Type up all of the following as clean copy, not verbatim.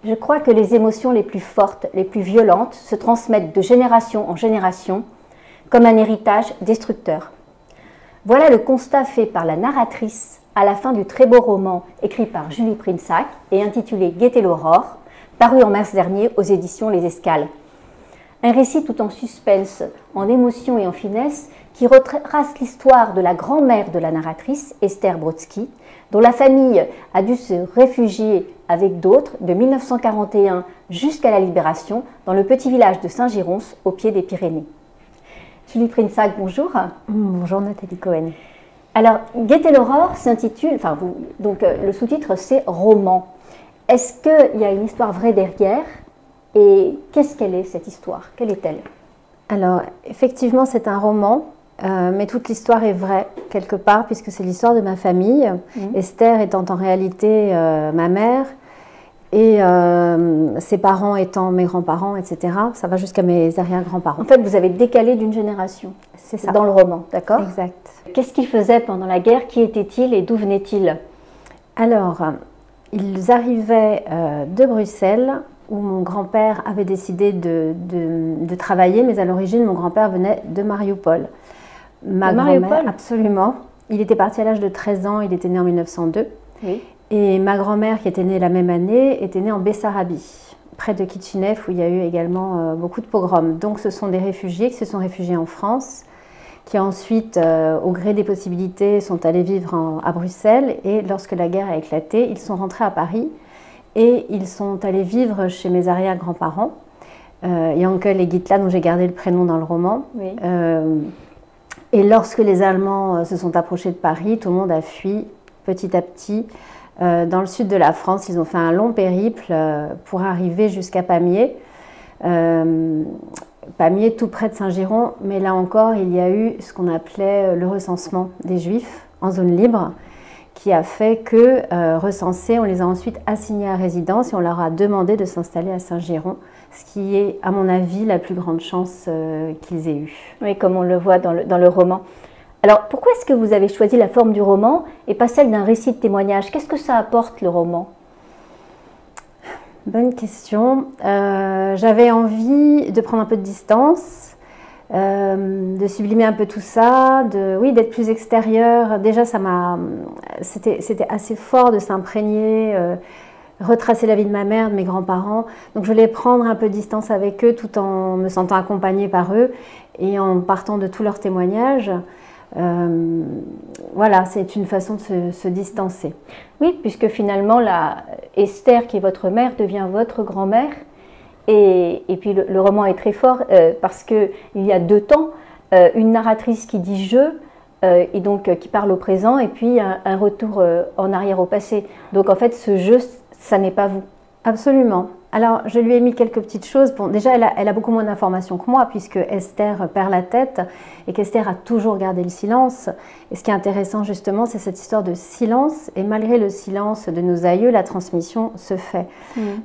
Je crois que les émotions les plus fortes, les plus violentes, se transmettent de génération en génération, comme un héritage destructeur. Voilà le constat fait par la narratrice à la fin du très beau roman écrit par Julie Prinsac et intitulé Gaîté l'aurore, paru en mars dernier aux éditions Les Escales. Un récit tout en suspense, en émotion et en finesse, qui retrace l'histoire de la grand-mère de la narratrice, Esther Brodsky, dont la famille a dû se réfugier avec d'autres de 1941 jusqu'à la Libération dans le petit village de Saint-Girons au pied des Pyrénées. Julie Prinsac, bonjour. Bonjour Nathalie Cohen. Alors, Gaîté l'aurore s'intitule, le sous-titre c'est roman. Est-ce qu'il y a une histoire vraie derrière? Et qu'est-ce qu'elle est cette histoire? Quelle est-elle? Alors, effectivement, c'est un roman, mais toute l'histoire est vraie quelque part, puisque c'est l'histoire de ma famille. Esther étant en réalité ma mère, et ses parents étant mes grands-parents, etc. Ça va jusqu'à mes arrière-grands-parents. En fait, vous avez décalé d'une génération. C'est ça. Dans le roman, d'accord? Exact. Qu'est-ce qu'ils faisaient pendant la guerre? Qui étaient-ils et d'où venaient-ils? Alors, ils arrivaient de Bruxelles, où mon grand-père avait décidé de travailler, mais à l'origine, mon grand-père venait de Mariupol. Mariupol? Absolument. Il était parti à l'âge de 13 ans, il était né en 1902. Oui. Et ma grand-mère, qui était née la même année, était née en Bessarabie, près de Kishinev, où il y a eu également beaucoup de pogroms. Donc ce sont des réfugiés qui se sont réfugiés en France, qui ensuite, au gré des possibilités, sont allés vivre à Bruxelles. Et lorsque la guerre a éclaté, ils sont rentrés à Paris. Et ils sont allés vivre chez mes arrière-grands-parents, Yankel et Gitla, dont j'ai gardé le prénom dans le roman. Oui. Et lorsque les Allemands se sont approchés de Paris, tout le monde a fui petit à petit dans le sud de la France. Ils ont fait un long périple pour arriver jusqu'à Pamiers. Pamiers, tout près de Saint-Girons, mais là encore, il y a eu ce qu'on appelait le recensement des Juifs en zone libre, qui a fait que, recensés, on les a ensuite assignés à résidence et on leur a demandé de s'installer à Saint-Girons, ce qui est, à mon avis, la plus grande chance qu'ils aient eue. Oui, comme on le voit dans le roman. Alors, pourquoi est-ce que vous avez choisi la forme du roman et pas celle d'un récit de témoignage? Qu'est-ce que ça apporte, le roman? Bonne question. J'avais envie de prendre un peu de distance, de sublimer un peu tout ça, d'être plus extérieur. Déjà, c'était assez fort de s'imprégner, retracer la vie de ma mère, de mes grands-parents. Donc, je voulais prendre un peu de distance avec eux tout en me sentant accompagnée par eux et en partant de tous leurs témoignages. Voilà, c'est une façon de se distancer. Oui, puisque finalement, Esther, qui est votre mère, devient votre grand-mère. Et puis le roman est très fort parce qu'il y a deux temps, une narratrice qui dit « je » et donc qui parle au présent, et puis un retour en arrière au passé. Donc en fait, ce « je », ça n'est pas vous. Absolument. Alors, je lui ai mis quelques petites choses. Bon, déjà, elle a beaucoup moins d'informations que moi, puisque Esther perd la tête et qu'Esther a toujours gardé le silence. Et ce qui est intéressant, justement, c'est cette histoire de silence. Et malgré le silence de nos aïeux, la transmission se fait.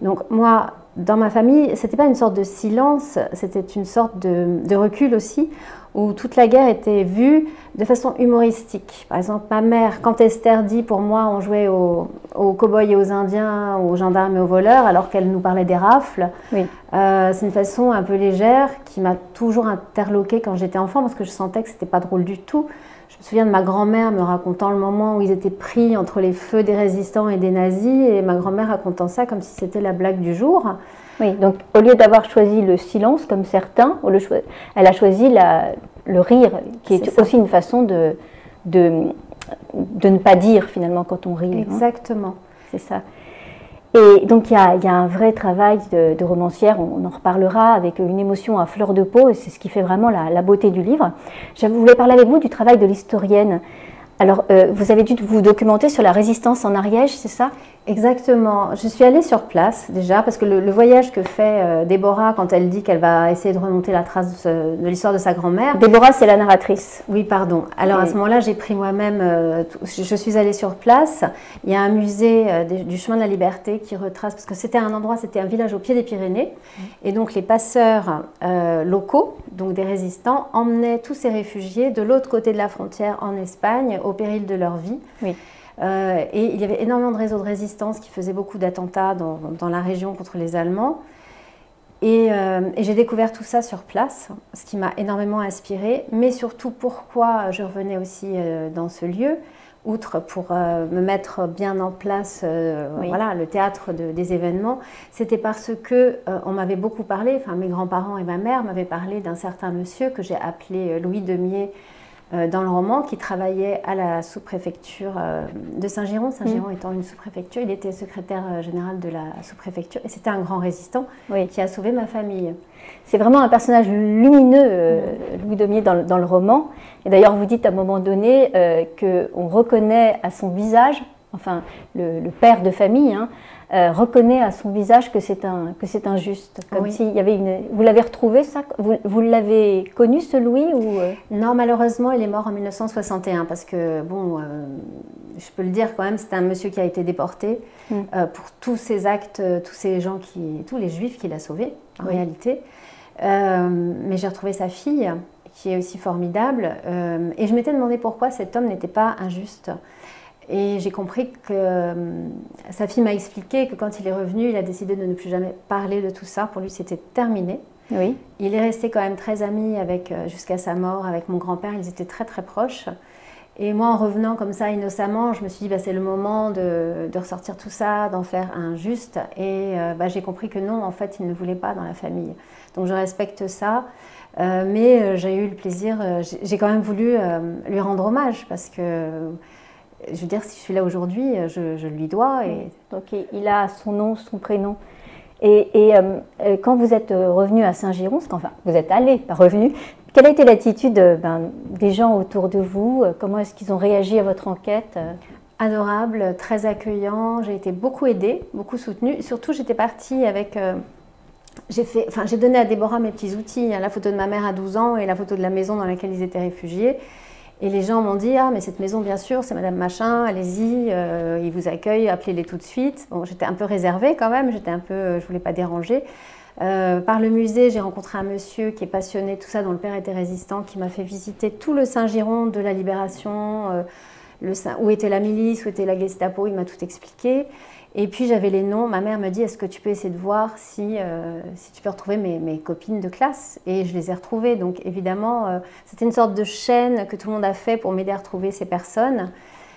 Donc, moi, dans ma famille, ce n'était pas une sorte de silence, c'était une sorte de recul aussi, où toute la guerre était vue de façon humoristique. Par exemple, ma mère, quand Esther dit « pour moi, on jouait aux cow-boys et aux indiens, aux gendarmes et aux voleurs », alors qu'elle nous parlait des rafles, oui. C'est une façon un peu légère qui m'a toujours interloquée quand j'étais enfant, parce que je sentais que ce n'était pas drôle du tout. Je me souviens de ma grand-mère me racontant le moment où ils étaient pris entre les feux des résistants et des nazis, et ma grand-mère racontant ça comme si c'était la blague du jour. Oui, donc au lieu d'avoir choisi le silence comme certains, elle a choisi le rire, qui est aussi une façon de ne pas dire finalement quand on rit. Exactement. C'est ça. Et donc il y a un vrai travail de romancière, on en reparlera, avec une émotion à fleur de peau, et c'est ce qui fait vraiment la beauté du livre. Je voulais parler avec vous du travail de l'historienne. Alors, vous avez dû vous documenter sur la résistance en Ariège, c'est ça? Exactement. Je suis allée sur place déjà, parce que le voyage que fait Déborah quand elle dit qu'elle va essayer de remonter la trace de l'histoire de sa grand-mère. Déborah, c'est la narratrice. Oui, pardon. Alors à ce moment-là, j'ai pris moi-même, je suis allée sur place. Il y a un musée du chemin de la liberté qui retrace, parce que c'était un village au pied des Pyrénées. Et donc les passeurs locaux, donc des résistants, emmenaient tous ces réfugiés de l'autre côté de la frontière en Espagne, au péril de leur vie. Oui. Et il y avait énormément de réseaux de résistance qui faisaient beaucoup d'attentats dans la région contre les Allemands. Et j'ai découvert tout ça sur place, ce qui m'a énormément inspirée, mais surtout pourquoi je revenais aussi dans ce lieu, outre pour me mettre bien en place Oui. voilà, le théâtre des événements, c'était parce que on m'avait beaucoup parlé, enfin mes grands-parents et ma mère m'avaient parlé d'un certain monsieur que j'ai appelé Louis Demier dans le roman, qui travaillait à la sous-préfecture de Saint-Girons. Saint-Girons étant une sous-préfecture, il était secrétaire général de la sous-préfecture et c'était un grand résistant qui a sauvé ma famille. C'est vraiment un personnage lumineux, Louis Demier, dans le roman. Et d'ailleurs, vous dites à un moment donné qu'on reconnaît à son visage, enfin le père de famille, reconnaît à son visage que c'est injuste. Comme s'il y avait une... Vous l'avez retrouvé, ça? Vous l'avez connu, ce Louis ou... Non, malheureusement, il est mort en 1961 parce que, bon, je peux le dire quand même, c'était un monsieur qui a été déporté pour tous ses actes, tous les juifs qu'il a sauvés, en réalité. Mais j'ai retrouvé sa fille, qui est aussi formidable, et je m'étais demandé pourquoi cet homme n'était pas injuste. Et j'ai compris que sa fille m'a expliqué que quand il est revenu, il a décidé de ne plus jamais parler de tout ça. Pour lui, c'était terminé. Oui. Il est resté quand même très ami jusqu'à sa mort avec mon grand-père. Ils étaient très très proches. Et moi, en revenant comme ça innocemment, je me suis dit c'est le moment de ressortir tout ça, d'en faire un juste. Et j'ai compris que non, en fait, il ne voulait pas dans la famille. Donc je respecte ça. Mais j'ai eu le plaisir, j'ai quand même voulu lui rendre hommage parce que... Je veux dire, si je suis là aujourd'hui, je lui dois. Et... Donc il a son nom, son prénom. Et quand vous êtes revenu à Saint-Girons, enfin vous êtes allé, pas revenu, quelle a été l'attitude des gens autour de vous? Comment est-ce qu'ils ont réagi à votre enquête? Adorable, très accueillant. J'ai été beaucoup aidée, beaucoup soutenue. Surtout, j'étais partie avec... j'ai donné à Déborah mes petits outils, la photo de ma mère à 12 ans et la photo de la maison dans laquelle ils étaient réfugiés. Et les gens m'ont dit « Ah, mais cette maison, bien sûr, c'est Madame Machin, allez-y, ils vous accueillent, appelez-les tout de suite. » Bon, j'étais un peu réservée quand même, je ne voulais pas déranger. Par le musée, j'ai rencontré un monsieur qui est passionné de tout ça, dont le père était résistant, qui m'a fait visiter tout le Saint-Giron de la Libération, où était la milice, où était la Gestapo, il m'a tout expliqué. Et puis j'avais les noms, ma mère me dit « Est-ce que tu peux essayer de voir si tu peux retrouver mes copines de classe ?» Et je les ai retrouvées, donc évidemment c'était une sorte de chaîne que tout le monde a fait pour m'aider à retrouver ces personnes.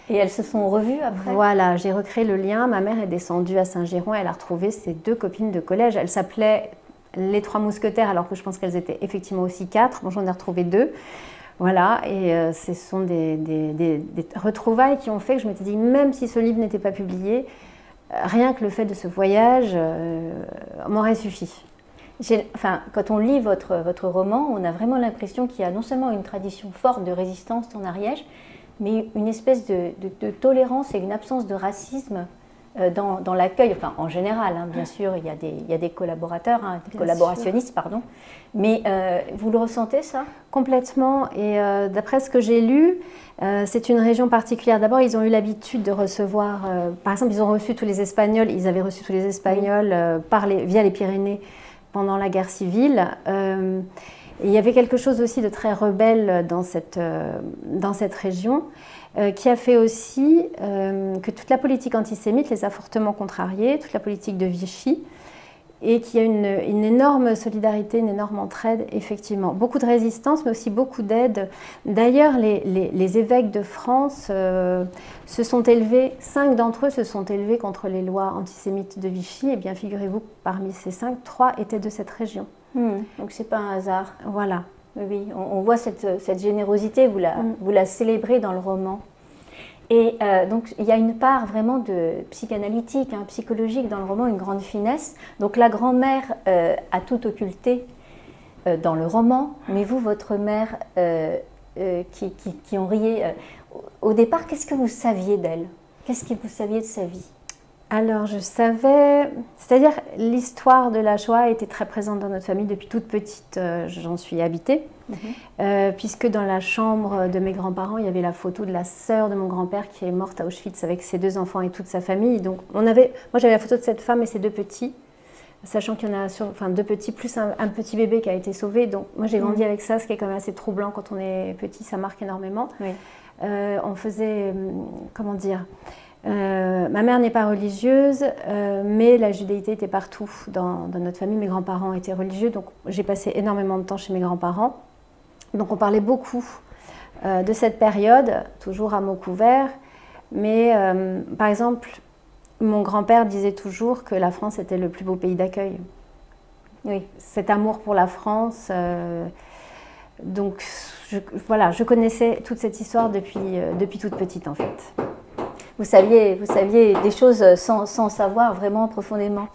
Et elles se sont revues après? Voilà, j'ai recréé le lien, ma mère est descendue à Saint-Girons, elle a retrouvé ses 2 copines de collège. Elles s'appelaient les 3 mousquetaires alors que je pense qu'elles étaient effectivement aussi 4, bon, j'en ai retrouvé 2. Voilà, et ce sont des retrouvailles qui ont fait que je m'étais dit, même si ce livre n'était pas publié, rien que le fait de ce voyage m'aurait suffi. Quand on lit votre roman, on a vraiment l'impression qu'il y a non seulement une tradition forte de résistance en Ariège, mais une espèce de tolérance et une absence de racisme dans l'accueil. Enfin, en général, bien sûr, il y a des collaborateurs, des collaborationnistes, pardon. Mais vous le ressentez, ça? Complètement. Et d'après ce que j'ai lu, c'est une région particulière. D'abord, ils ont eu l'habitude de recevoir, par exemple, ils ont reçu tous les Espagnols, ils avaient reçu tous les Espagnols via les Pyrénées pendant la guerre civile. Et il y avait quelque chose aussi de très rebelle dans cette région, qui a fait aussi que toute la politique antisémite les a fortement contrariés, toute la politique de Vichy, et qu'il y a une énorme solidarité, une énorme entraide, effectivement. Beaucoup de résistance, mais aussi beaucoup d'aide. D'ailleurs, les évêques de France se sont élevés, 5 d'entre eux se sont élevés contre les lois antisémites de Vichy, et bien figurez-vous, parmi ces 5, 3 étaient de cette région. Donc c'est pas un hasard. Voilà. Oui, on voit cette générosité, vous la célébrez dans le roman. Et donc il y a une part vraiment de psychanalytique, psychologique dans le roman, une grande finesse. Donc la grand-mère a tout occulté dans le roman, mais vous, votre mère, qui en riez, au départ, qu'est-ce que vous saviez d'elle? Qu'est-ce que vous saviez de sa vie? Alors, je savais, c'est-à-dire l'histoire de la Shoah était très présente dans notre famille depuis toute petite, j'en suis habitée, puisque dans la chambre de mes grands-parents, il y avait la photo de la sœur de mon grand-père qui est morte à Auschwitz avec ses 2 enfants et toute sa famille. Donc, moi j'avais la photo de cette femme et ses 2 petits, sachant qu'il y en a 2 petits plus un petit bébé qui a été sauvé. Donc, moi j'ai grandi avec ça, ce qui est quand même assez troublant quand on est petit, ça marque énormément. Oui. on faisait, comment dire, ma mère n'est pas religieuse, mais la judéité était partout dans notre famille. Mes grands-parents étaient religieux, donc j'ai passé énormément de temps chez mes grands-parents. Donc on parlait beaucoup de cette période, toujours à mots couverts. Mais par exemple, mon grand-père disait toujours que la France était le plus beau pays d'accueil. Oui, cet amour pour la France. Donc voilà, je connaissais toute cette histoire depuis toute petite en fait. Vous saviez des choses sans savoir vraiment profondément.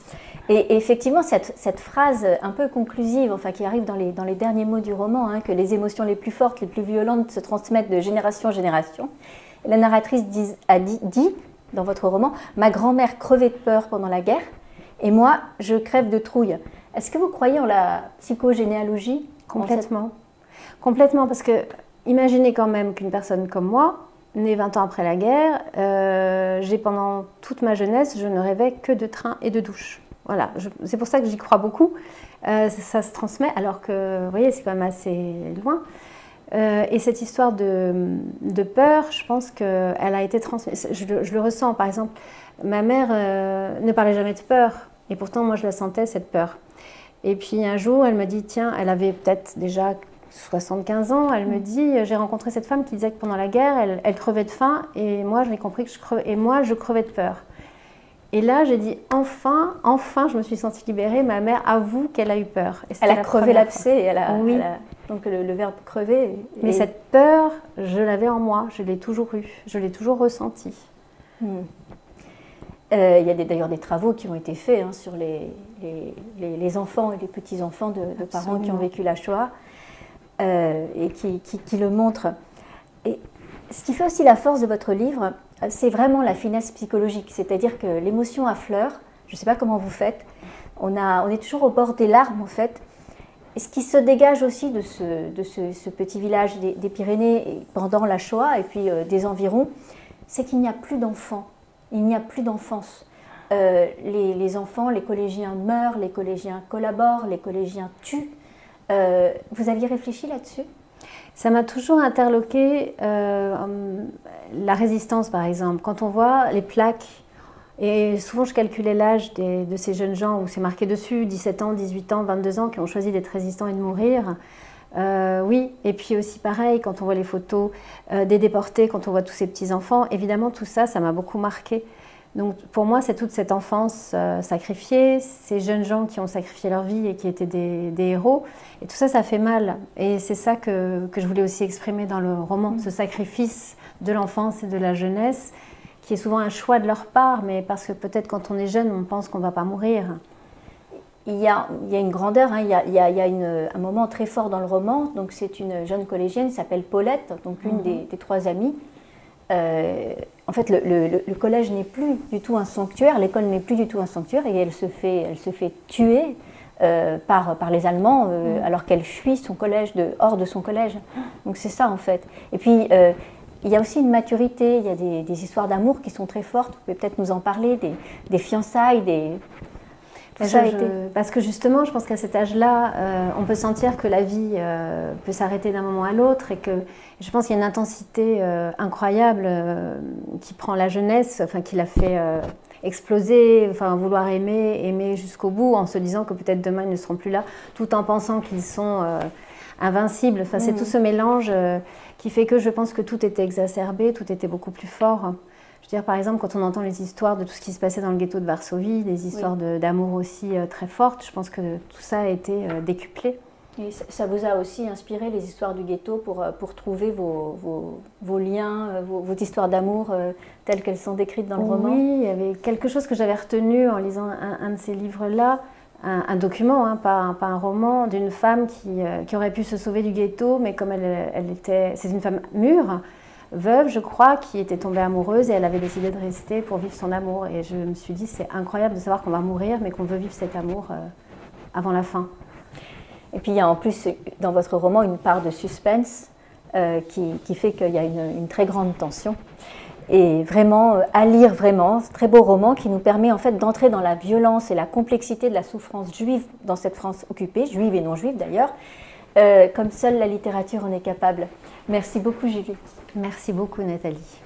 Et effectivement, cette phrase un peu conclusive, enfin qui arrive dans les derniers mots du roman, hein, que les émotions les plus fortes, les plus violentes se transmettent de génération en génération. La narratrice dit dans votre roman, ma grand-mère crevait de peur pendant la guerre et moi, je crève de trouille. Est-ce que vous croyez en la psychogénéalogie? Complètement. Complètement, parce que imaginez quand même qu'une personne comme moi, née 20 ans après la guerre, pendant toute ma jeunesse, je ne rêvais que de train et de douche. Voilà, c'est pour ça que j'y crois beaucoup. Ça se transmet, alors que, vous voyez, c'est quand même assez loin. Et cette histoire de peur, je pense qu'elle a été transmise. Je le ressens, par exemple, ma mère ne parlait jamais de peur, et pourtant, moi, je la sentais, cette peur. Et puis un jour, elle me dit, tiens, elle avait peut-être déjà 75 ans, elle me dit, j'ai rencontré cette femme qui disait que pendant la guerre, elle crevait de faim, et moi, j'ai compris que je crevais de peur. Et là, j'ai dit, enfin, je me suis sentie libérée, ma mère avoue qu'elle a eu peur. Et elle a crevé l'abcès, oui. Donc le verbe crever. Mais cette peur, je l'avais en moi, je l'ai toujours eue, je l'ai toujours ressentie. Il y a d'ailleurs des travaux qui ont été faits hein, sur les enfants et les petits-enfants de parents qui ont vécu la Shoah et qui le montrent. Et ce qui fait aussi la force de votre livre, c'est vraiment la finesse psychologique, c'est-à-dire que l'émotion affleure, je ne sais pas comment vous faites, on est toujours au bord des larmes en fait. Et ce qui se dégage aussi de ce petit village des Pyrénées pendant la Shoah et puis des environs, c'est qu'il n'y a plus d'enfants, il n'y a plus d'enfance. Les enfants, les collégiens meurent, les collégiens collaborent, les collégiens tuent. Vous aviez réfléchi là-dessus ? Ça m'a toujours interloqué la résistance, par exemple. Quand on voit les plaques, et souvent je calculais l'âge de ces jeunes gens où c'est marqué dessus, 17 ans, 18 ans, 22 ans, qui ont choisi d'être résistants et de mourir. Oui, et puis aussi pareil, quand on voit les photos des déportés, quand on voit tous ces petits-enfants, évidemment tout ça, ça m'a beaucoup marqué. Donc pour moi, c'est toute cette enfance sacrifiée, ces jeunes gens qui ont sacrifié leur vie et qui étaient des héros. Et tout ça, ça fait mal. Et c'est ça que je voulais aussi exprimer dans le roman, ce sacrifice de l'enfance et de la jeunesse, qui est souvent un choix de leur part, mais parce que peut-être quand on est jeune, on pense qu'on ne va pas mourir. Il y a une grandeur, hein. Il y a un moment très fort dans le roman. Donc c'est une jeune collégienne qui s'appelle Paulette, donc une des trois amies. En fait, le collège n'est plus du tout un sanctuaire, l'école n'est plus du tout un sanctuaire et elle se fait tuer par les Allemands alors qu'elle fuit son collège hors de son collège. Donc c'est ça en fait. Et puis il y a aussi une maturité, il y a des histoires d'amour qui sont très fortes. Vous pouvez peut-être nous en parler, des fiançailles, Parce que justement, je pense qu'à cet âge-là, on peut sentir que la vie peut s'arrêter d'un moment à l'autre et que je pense qu'il y a une intensité incroyable qui prend la jeunesse, enfin qui la fait exploser, enfin vouloir aimer jusqu'au bout en se disant que peut-être demain ils ne seront plus là, tout en pensant qu'ils sont invincibles. Enfin, c'est tout ce mélange qui fait que je pense que tout était exacerbé, tout était beaucoup plus fort. Je veux dire, par exemple, quand on entend les histoires de tout ce qui se passait dans le ghetto de Varsovie, des histoires d'amour aussi très fortes, je pense que tout ça a été décuplé. Et ça vous a aussi inspiré les histoires du ghetto pour trouver vos liens, vos histoires d'amour telles qu'elles sont décrites dans le roman? Oui, il y avait quelque chose que j'avais retenu en lisant un de ces livres-là, un document, hein, pas un roman, d'une femme qui aurait pu se sauver du ghetto, mais comme c'est une femme mûre, veuve, je crois, qui était tombée amoureuse et elle avait décidé de rester pour vivre son amour. Et je me suis dit, c'est incroyable de savoir qu'on va mourir, mais qu'on veut vivre cet amour avant la fin. Et puis il y a en plus dans votre roman une part de suspense qui fait qu'il y a une très grande tension. Et vraiment, à lire vraiment, ce très beau roman qui nous permet en fait d'entrer dans la violence et la complexité de la souffrance juive dans cette France occupée, juive et non juive d'ailleurs. comme seule la littérature en est capable. Merci beaucoup Julie. Merci beaucoup Nathalie.